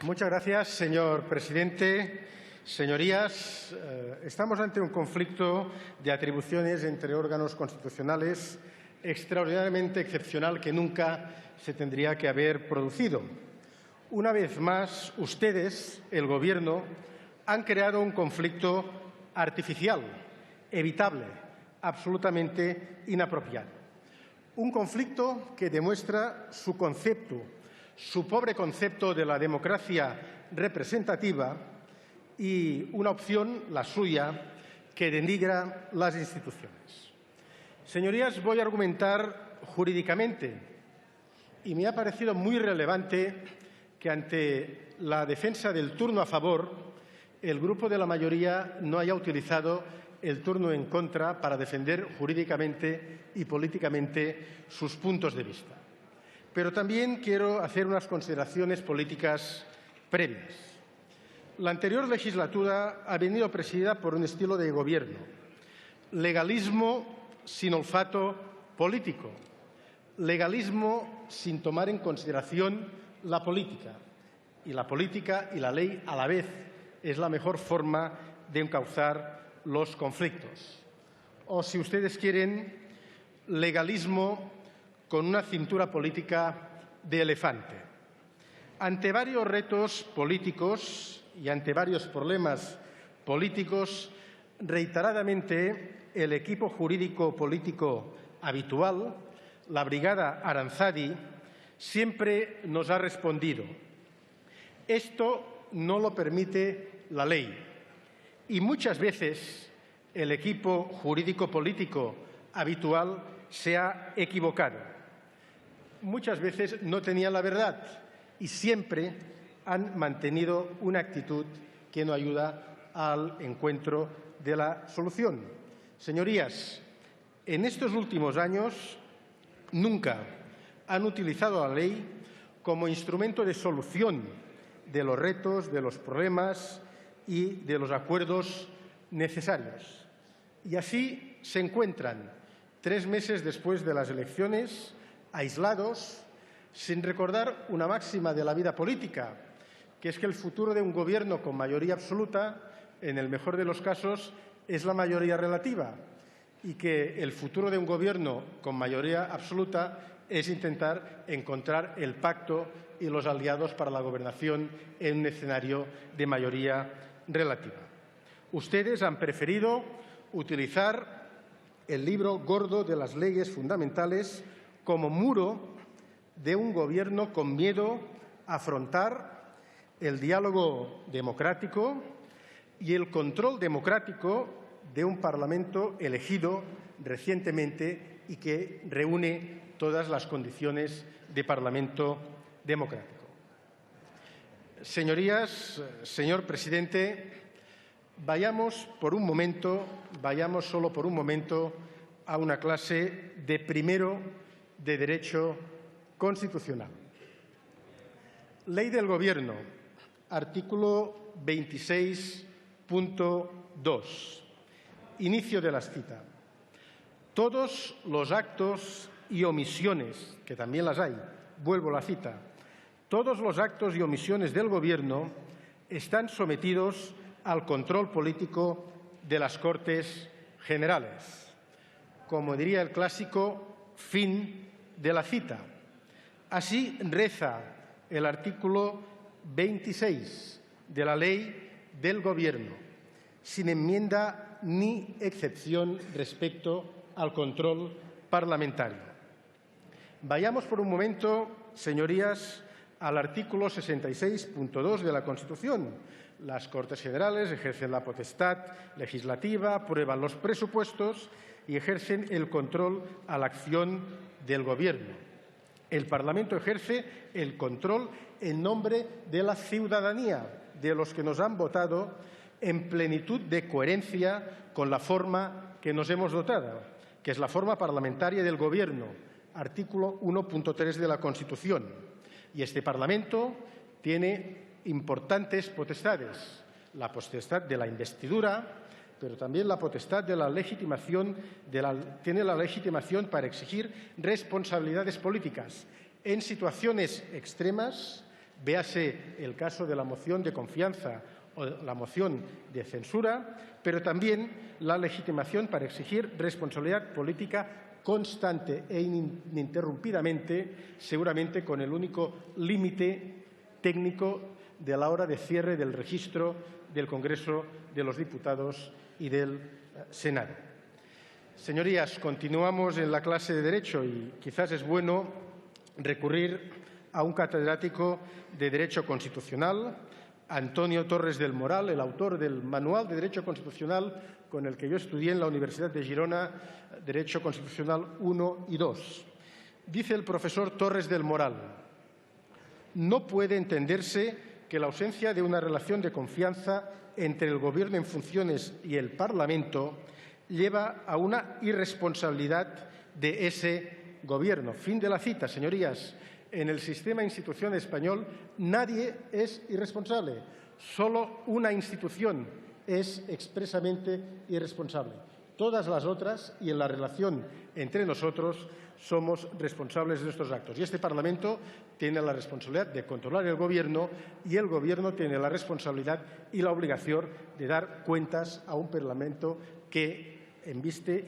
Muchas gracias, señor presidente. Señorías, estamos ante un conflicto de atribuciones entre órganos constitucionales extraordinariamente excepcional que nunca se tendría que haber producido. Una vez más, ustedes, el Gobierno, han creado un conflicto artificial, evitable, absolutamente inapropiado. Un conflicto que demuestra su concepto, su pobre concepto de la democracia representativa y una opción, la suya, que denigra las instituciones. Señorías, voy a argumentar jurídicamente y me ha parecido muy relevante que ante la defensa del turno a favor, el grupo de la mayoría no haya utilizado el turno en contra para defender jurídicamente y políticamente sus puntos de vista. Pero también quiero hacer unas consideraciones políticas previas. La anterior legislatura ha venido presidida por un estilo de gobierno, legalismo sin olfato político, legalismo sin tomar en consideración la política. Y la política y la ley a la vez es la mejor forma de encauzar los conflictos. O, si ustedes quieren, legalismo con una cintura política de elefante. Ante varios retos políticos y ante varios problemas políticos, reiteradamente el equipo jurídico-político habitual, la Brigada Aranzadi, siempre nos ha respondido: esto no lo permite la ley. Y muchas veces el equipo jurídico-político habitual se ha equivocado. Muchas veces no tenían la verdad y siempre han mantenido una actitud que no ayuda al encuentro de la solución. Señorías, en estos últimos años nunca han utilizado la ley como instrumento de solución de los retos, de los problemas y de los acuerdos necesarios. Y así se encuentran, 3 meses después de las elecciones, aislados, sin recordar una máxima de la vida política, que es que el futuro de un gobierno con mayoría absoluta, en el mejor de los casos, es la mayoría relativa, y que el futuro de un gobierno con mayoría absoluta es intentar encontrar el pacto y los aliados para la gobernación en un escenario de mayoría relativa. Ustedes han preferido utilizar el libro gordo de las leyes fundamentales como muro de un gobierno con miedo a afrontar el diálogo democrático y el control democrático de un Parlamento elegido recientemente y que reúne todas las condiciones de Parlamento democrático. Señorías, señor presidente, vayamos solo por un momento a una clase de primero de Derecho Constitucional. Ley del Gobierno, artículo 26.2. Inicio de la cita. Todos los actos y omisiones, que también las hay, vuelvo a la cita, todos los actos y omisiones del Gobierno están sometidos al control político de las Cortes Generales. Como diría el clásico, fin de la cita. Así reza el artículo 26 de la Ley del Gobierno, sin enmienda ni excepción respecto al control parlamentario. Vayamos por un momento, señorías, al artículo 66.2 de la Constitución. Las Cortes Generales ejercen la potestad legislativa, aprueban los presupuestos y ejercen el control a la acción del Gobierno. El Parlamento ejerce el control en nombre de la ciudadanía, de los que nos han votado, en plenitud de coherencia con la forma que nos hemos dotado, que es la forma parlamentaria del Gobierno, artículo 1.3 de la Constitución. Y este Parlamento tiene importantes potestades, la potestad de la investidura, pero también la potestad de la legitimación, tiene la legitimación para exigir responsabilidades políticas en situaciones extremas, Véase el caso de la moción de confianza o la moción de censura, pero también la legitimación para exigir responsabilidad política constante e ininterrumpidamente, seguramente con el único límite técnico de la hora de cierre del registro del Congreso de los Diputados y del Senado. Señorías, continuamos en la clase de Derecho y quizás es bueno recurrir a un catedrático de Derecho Constitucional, Antonio Torres del Moral, el autor del Manual de Derecho Constitucional con el que yo estudié en la Universidad de Girona, Derecho Constitucional 1 y 2. Dice el profesor Torres del Moral: no puede entenderse que la ausencia de una relación de confianza entre el Gobierno en funciones y el Parlamento lleva a una irresponsabilidad de ese Gobierno. Fin de la cita, señorías. En el sistema institucional español nadie es irresponsable, solo una institución es expresamente irresponsable. Todas las otras, y en la relación entre nosotros, somos responsables de nuestros actos. Y este Parlamento tiene la responsabilidad de controlar el Gobierno y el Gobierno tiene la responsabilidad y la obligación de dar cuentas a un Parlamento que inviste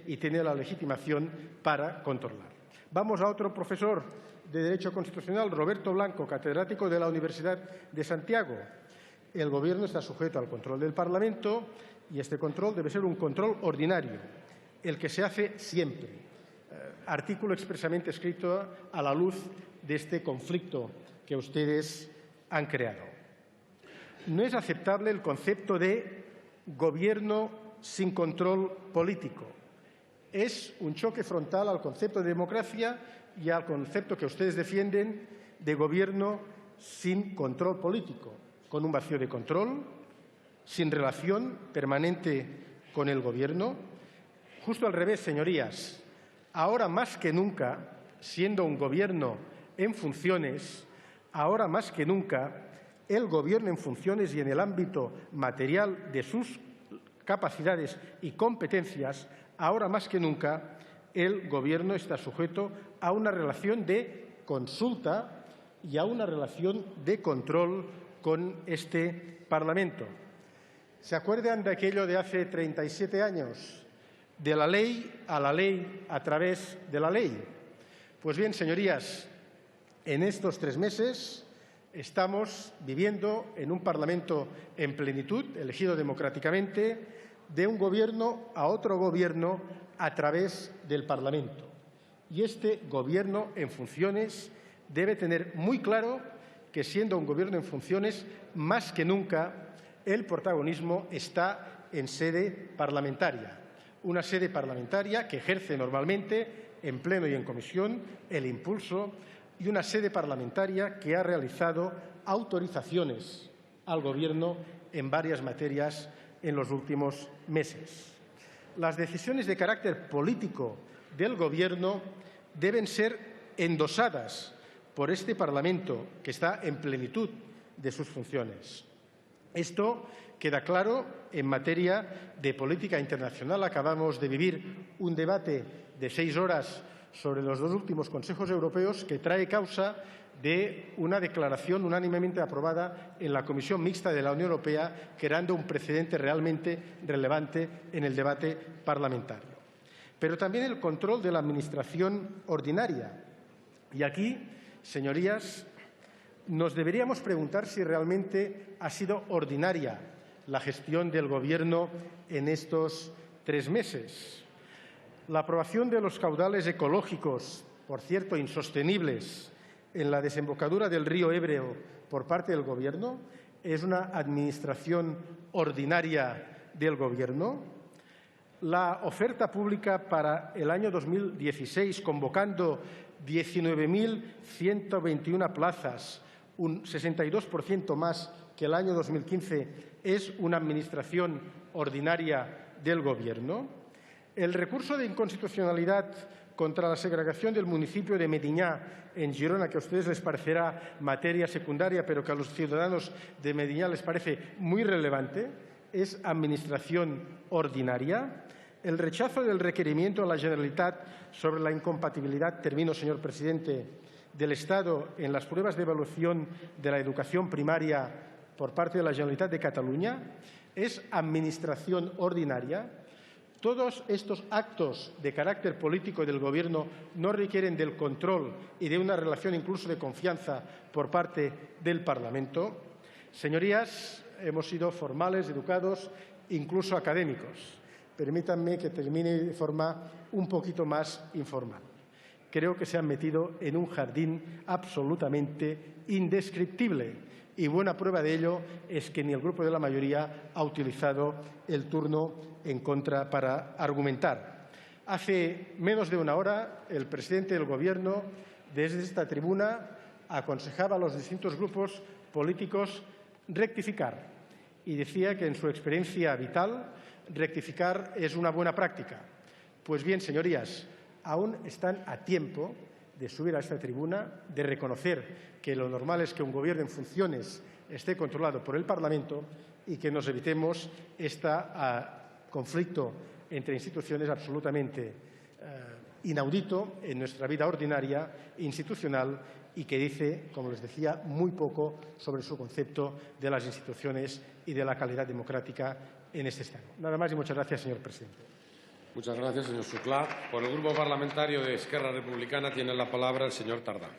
y tiene la legitimación para controlar. Vamos a otro profesor de Derecho Constitucional, Roberto Blanco, catedrático de la Universidad de Santiago. El Gobierno está sujeto al control del Parlamento y este control debe ser un control ordinario, el que se hace siempre. Artículo expresamente escrito a la luz de este conflicto que ustedes han creado. No es aceptable el concepto de gobierno sin control político. Es un choque frontal al concepto de democracia y al concepto que ustedes defienden de gobierno sin control político, con un vacío de control, sin relación permanente con el Gobierno. Justo al revés, señorías. Ahora más que nunca, siendo un Gobierno en funciones, ahora más que nunca, el Gobierno en funciones y en el ámbito material de sus capacidades y competencias, ahora más que nunca, el Gobierno está sujeto a una relación de consulta y a una relación de control con este Parlamento. ¿Se acuerdan de aquello de hace 37 años? De la ley a través de la ley. Pues bien, señorías, en estos 3 meses estamos viviendo en un Parlamento en plenitud, elegido democráticamente, de un Gobierno a otro Gobierno a través del Parlamento. Y este Gobierno en funciones debe tener muy claro que, siendo un Gobierno en funciones, más que nunca el protagonismo está en sede parlamentaria. Una sede parlamentaria que ejerce normalmente, en pleno y en comisión, el impulso, y una sede parlamentaria que ha realizado autorizaciones al Gobierno en varias materias en los últimos meses. Las decisiones de carácter político del Gobierno deben ser endosadas por este Parlamento, que está en plenitud de sus funciones. Esto queda claro en materia de política internacional. Acabamos de vivir un debate de 6 horas sobre los 2 últimos Consejos Europeos que trae causa de una declaración unánimemente aprobada en la Comisión Mixta de la Unión Europea, creando un precedente realmente relevante en el debate parlamentario. Pero también el control de la Administración ordinaria. Y aquí, señorías, nos deberíamos preguntar si realmente ha sido ordinaria la gestión del Gobierno en estos 3 meses. La aprobación de los caudales ecológicos, por cierto, insostenibles, en la desembocadura del río Ebro por parte del Gobierno, ¿es una administración ordinaria del Gobierno? La oferta pública para el año 2016, convocando 19.121 plazas, un 62% más que el año 2015, ¿es una administración ordinaria del Gobierno? El recurso de inconstitucionalidad contra la segregación del municipio de Medinyà, en Girona, que a ustedes les parecerá materia secundaria, pero que a los ciudadanos de Medinyà les parece muy relevante, ¿es administración ordinaria? El rechazo del requerimiento a la Generalitat sobre la incompatibilidad, termino, señor presidente, del Estado en las pruebas de evaluación de la educación primaria por parte de la Generalitat de Cataluña es administración ordinaria. Todos estos actos de carácter político del Gobierno no requieren del control y de una relación incluso de confianza por parte del Parlamento. Señorías, hemos sido formales, educados, incluso académicos. Permítanme que termine de forma un poquito más informal. Creo que se han metido en un jardín absolutamente indescriptible. Y buena prueba de ello es que ni el grupo de la mayoría ha utilizado el turno en contra para argumentar. Hace menos de una hora, el presidente del Gobierno, desde esta tribuna, aconsejaba a los distintos grupos políticos rectificar y decía que, en su experiencia vital, rectificar es una buena práctica. Pues bien, señorías, aún están a tiempo de subir a esta tribuna, de reconocer que lo normal es que un Gobierno en funciones esté controlado por el Parlamento y que nos evitemos este conflicto entre instituciones absolutamente inaudito en nuestra vida ordinaria institucional y que dice, como les decía, muy poco sobre su concepto de las instituciones y de la calidad democrática en este Estado. Nada más y muchas gracias, señor presidente. Muchas gracias, señor Xuclà. Por el Grupo Parlamentario de Esquerra Republicana tiene la palabra el señor Tardá.